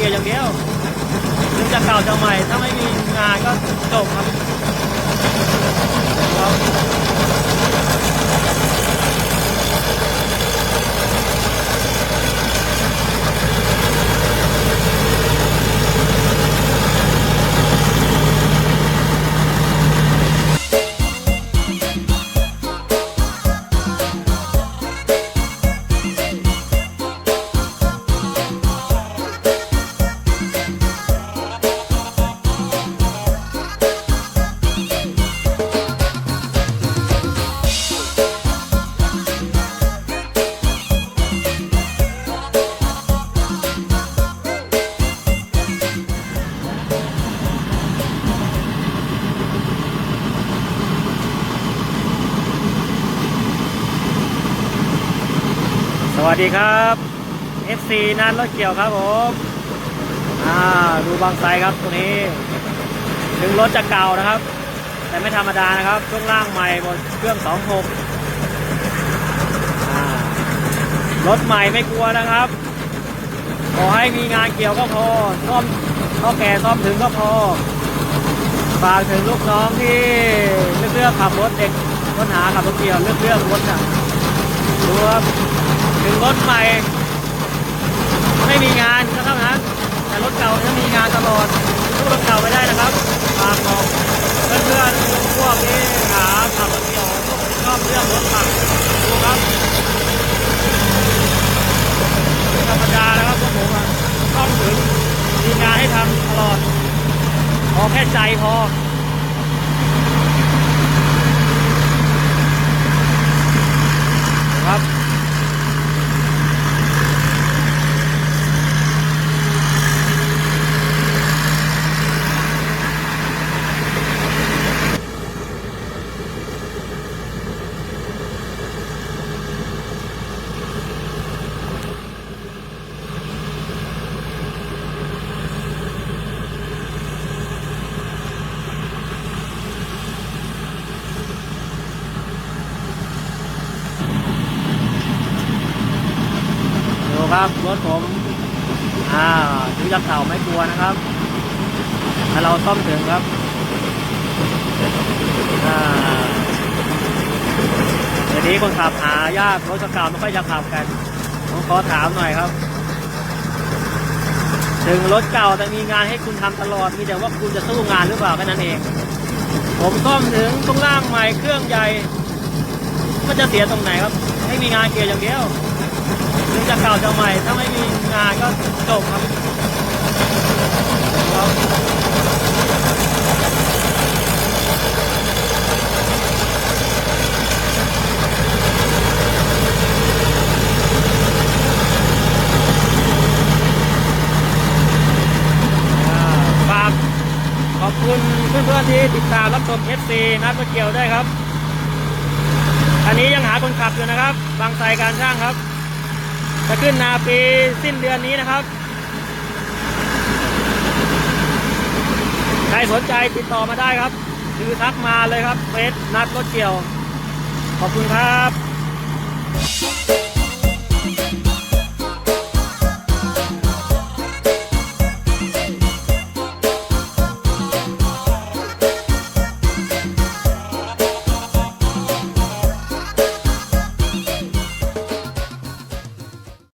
กียร์อย่างเดียวถึงจะเก่าจะใหม่ถ้าไม่มีงานก็จบครับสวัสดีครับ FC นันรถเกี่ยวครับผมดูบางไซครับตัวนี้ถึงรถจะเก่านะครับแต่ไม่ธรรมดานะครับช่วงล่างใหม่บนเครื่อง26รถใหม่ไม่กลัวนะครับขอให้มีงานเกี่ยวก็พอซ่อมท่อแก่ซ่อมถึงก็พอฝากถึงลูกน้องที่เลือกขับรถเด็กค้นหาขับรถเกี่ยวเลือกรถดูครับถึงรถใหม่ไม่มีงานก็เท่านั้นแต่รถเก่าจะมีงานตลอดสู้รถเก่าไม่ได้นะครับฝากบอกเพื่อนๆพวกที่หาขับรถเกี่ยวชอบเรื่องรถขับดูครับธรรมดานะครับพวกผมต้องถึงมีงานให้ทำตลอดพอแค่ใจพอครับครับรถผมถึงจะเก่าไม่กลัวนะครับถ้าเราซ่อมถึงครับเดี๋ยวนี้คนขับหายากรถเก่าไม่ค่อยจะขับกันผมขอถามหน่อยครับถึงรถเก่าแต่มีงานให้คุณทำตลอดมีแต่ว่าคุณจะสู้งานหรือเปล่าแค่นั้นเองผมซ่อมถึงตรงล่างใหม่เครื่องใหญ่ก็จะเสียตรงไหนครับให้มีงานเกียร์อย่างเดียวถึงจะเก่าจะใหม่ถ้าไม่มีงานก็จบครับฝากขอบคุณเพื่อนๆที่ติดตามรับชม FC นัดรถเกี่ยวได้ครับอันนี้ยังหาคนขับอยู่นะครับบางไทรการช่างครับจะขึ้นนาปีสิ้นเดือนนี้นะครับใครสนใจติดต่อมาได้ครับคือทักมาเลยครับเฟซนัดรถเกี่ยวขอบคุณครับ